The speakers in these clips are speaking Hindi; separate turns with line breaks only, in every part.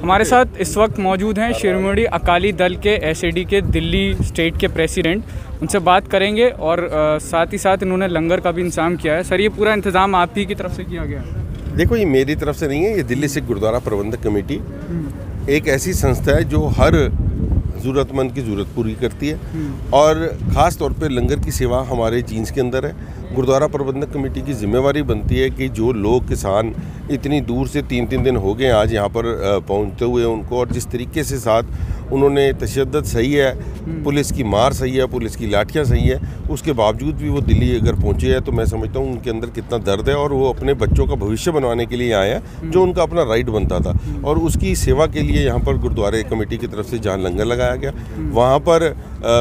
हमारे साथ इस वक्त मौजूद हैं शिरोमणि अकाली दल के एसएडी के दिल्ली स्टेट के प्रेसिडेंट। उनसे बात करेंगे और साथ ही साथ इन्होंने लंगर का भी इंतजाम किया है। सर, ये पूरा इंतजाम आप ही की तरफ से किया गया है?
देखो, ये मेरी तरफ से नहीं है, ये दिल्ली सिख गुरुद्वारा प्रबंधक कमेटी एक ऐसी संस्था है जो हर ज़रूरतमंद की ज़रूरत पूरी करती है और ख़ास तौर पे लंगर की सेवा हमारे जीन्स के अंदर है। गुरुद्वारा प्रबंधक कमेटी की जिम्मेवारी बनती है कि जो लोग किसान इतनी दूर से 3-3 दिन हो गए आज यहाँ पर पहुँचते हुए उनको, और जिस तरीके से साथ उन्होंने तशद्दुद सही है, पुलिस की मार सही है, पुलिस की लाठियाँ सही है, उसके बावजूद भी वो दिल्ली अगर पहुँचे हैं तो मैं समझता हूँ उनके अंदर कितना दर्द है और वो अपने बच्चों का भविष्य बनवाने के लिए आए हैं, जो उनका अपना राइट बनता था। और उसकी सेवा के लिए यहाँ पर गुरुद्वारे कमेटी की तरफ से जहाँ लंगर लगाया गया वहाँ पर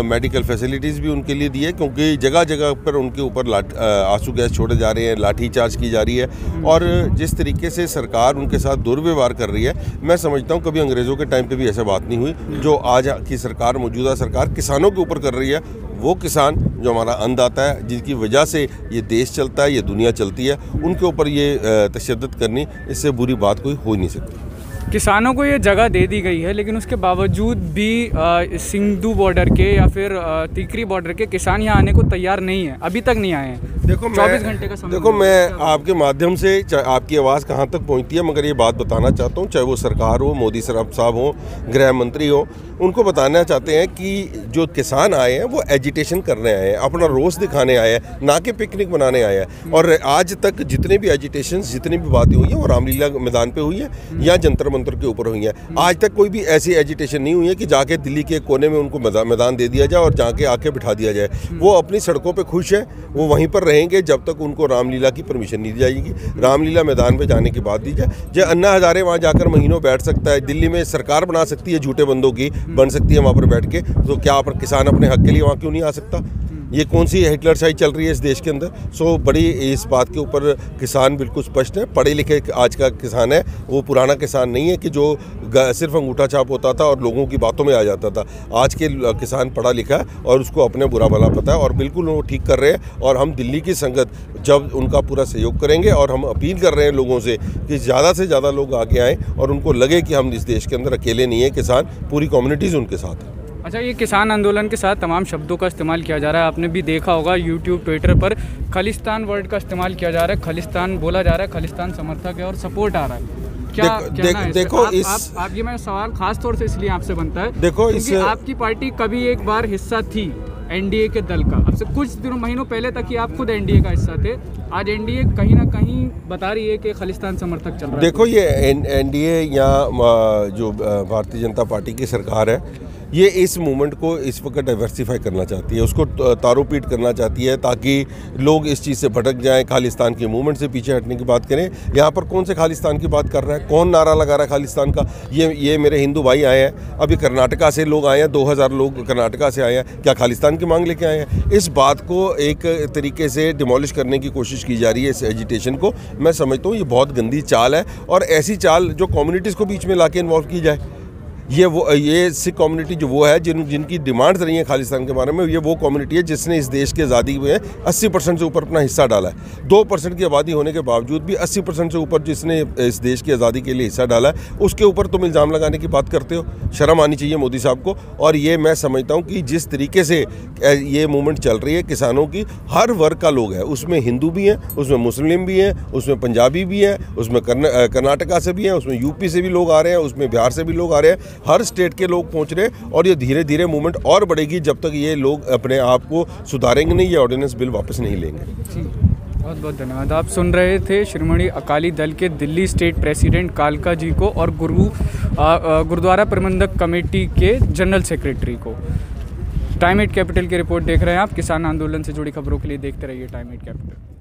मेडिकल फैसिलिटीज़ भी उनके लिए दी है, क्योंकि जगह जगह पर उनके ऊपर आंसू गैस छोड़े जा रहे हैं, लाठी चार्ज की जा रही है और जिस तरीके से सरकार उनके साथ दुर्व्यवहार कर रही है, मैं समझता हूँ कभी अंग्रेज़ों के टाइम पे भी ऐसा बात नहीं हुई। जो आज की सरकार, मौजूदा सरकार किसानों के ऊपर कर रही है, वो किसान जो हमारा अन्नदाता है, जिसकी वजह से ये देश चलता है, ये दुनिया चलती है, उनके ऊपर ये तशद्दुद करनी, इससे बुरी बात कोई हो ही नहीं सकती।
किसानों को ये जगह दे दी गई है, लेकिन उसके बावजूद भी सिंधु बॉर्डर के या फिर टीकरी बॉर्डर के किसान यहाँ आने को तैयार नहीं है, अभी तक नहीं आए हैं।
देखो,
24 घंटे का समय।
देखो, मैं आपके माध्यम से आपकी आवाज़ कहाँ तक पहुँचती है, मगर ये बात बताना चाहता हूँ, चाहे वो सरकार हो, मोदी साहब हो, गृह मंत्री हो, उनको बताना चाहते हैं कि जो किसान आए हैं वो एजिटेशन करने आए हैं, अपना रोष दिखाने आए हैं, ना कि पिकनिक मनाने आए हैं। और आज तक जितने भी एजिटेशन, जितनी भी बातें हुई हैं वो रामलीला मैदान पे हुई है या जंतर मंतर के ऊपर हुई है। आज तक कोई भी ऐसी एजिटेशन नहीं हुई है कि जाके दिल्ली के कोने में उनको मैदान दे दिया जाए और जाके आके बिठा दिया जाए। वो अपनी सड़कों पे खुश है, वो वहीं पर रहेंगे जब तक उनको रामलीला की परमिशन नहीं दी जाएगी। रामलीला मैदान पे जाने की बात दी जाए। जो अन्ना हज़ारे वहाँ जाकर महीनों बैठ सकता है, दिल्ली में सरकार बना सकती है, झूठे बंदों की बन सकती है वहाँ पर बैठ के, तो क्या पर किसान अपने हक के लिए वहाँ क्यों नहीं आ सकता? ये कौन सी हिटलरशाही चल रही है इस देश के अंदर? सो बड़ी इस बात के ऊपर किसान बिल्कुल स्पष्ट है। पढ़े लिखे आज का किसान है, वो पुराना किसान नहीं है कि जो सिर्फ अंगूठा छाप होता था और लोगों की बातों में आ जाता था। आज के किसान पढ़ा लिखा है और उसको अपने बुरा भला पता है और बिल्कुल वो ठीक कर रहे हैं। और हम दिल्ली की संगत जब उनका पूरा सहयोग करेंगे और हम अपील कर रहे हैं लोगों से कि ज़्यादा से ज़्यादा लोग आगे आएँ और उनको लगे कि हम इस देश के अंदर अकेले नहीं हैं, किसान, पूरी कम्युनिटीज़ उनके साथ है।
अच्छा, ये किसान आंदोलन के साथ तमाम शब्दों का इस्तेमाल किया जा रहा है। आपने भी देखा होगा यूट्यूब, ट्विटर पर खालिस्तान वर्ड का इस्तेमाल किया जा रहा है, खालिस्तान बोला जा रहा है, खालिस्तान समर्थक है और सपोर्ट आ रहा है। क्या
देखो,
आप ये मेरा सवाल खास तौर से इसलिए आपसे बनता है,
देखो,
आपकी पार्टी कभी एक बार हिस्सा थी एनडीए के दल का। अब से कुछ महीनों पहले तक ही आप खुद एनडीए का हिस्सा थे। आज एनडीए कहीं ना कहीं बता रही है कि खालिस्तान समर्थक चल रहा है।
देखो, ये एनडीए या जो भारतीय जनता पार्टी की सरकार है, ये इस मूवमेंट को इस वक्त डाइवर्सिफाई करना चाहती है, उसको तारोपीट करना चाहती है ताकि लोग इस चीज़ से भटक जाएं, खालिस्तान के मूवमेंट से पीछे हटने की बात करें। यहाँ पर कौन से खालिस्तान की बात कर रहा है? कौन नारा लगा रहा है खालिस्तान का? ये मेरे हिंदू भाई आए हैं, अभी कर्नाटका से लोग आए हैं, 2000 लोग कर्नाटका से आए हैं, क्या खालिस्तान की मांग लेके आए हैं? इस बात को एक तरीके से डिमोलिश करने की कोशिश की जा रही है, इस एजिटेशन को। मैं समझता हूँ ये बहुत गंदी चाल है और ऐसी चाल जो कम्युनिटीज़ को बीच में ला के इन्वॉल्व की जाए। ये सिख कम्युनिटी जो वो है जिनकी डिमांड्स रही हैं खालिस्तान के बारे में, ये वो कम्युनिटी है जिसने इस देश की आज़ादी में 80% से ऊपर अपना हिस्सा डाला है। 2% की आबादी होने के बावजूद भी 80% से ऊपर जिसने इस देश की आज़ादी के लिए हिस्सा डाला है, उसके ऊपर तुम इल्ज़ाम लगाने की बात करते हो। शर्म आनी चाहिए मोदी साहब को। और ये मैं समझता हूँ कि जिस तरीके से ये मूवमेंट चल रही है किसानों की, हर वर्ग का लोग है, उसमें हिंदू भी हैं, उसमें मुस्लिम भी हैं, उसमें पंजाबी भी हैं, उसमें कर्नाटका से भी हैं, उसमें यूपी से भी लोग आ रहे हैं, उसमें बिहार से भी लोग आ रहे हैं। हर स्टेट के लोग पहुंच रहे हैं और ये धीरे धीरे मूवमेंट और बढ़ेगी जब तक ये लोग अपने आप को सुधारेंगे नहीं, ये ऑर्डिनेंस बिल वापस नहीं लेंगे।
बहुत बहुत धन्यवाद। आप सुन रहे थे शिरोमणि अकाली दल के दिल्ली स्टेट प्रेसिडेंट कालका जी को और गुरुद्वारा प्रबंधक कमेटी के जनरल सेक्रेटरी को। टाइम 8 कैपिटल की रिपोर्ट देख रहे हैं आप। किसान आंदोलन से जुड़ी खबरों के लिए देखते रहिए टाइम 8 कैपिटल।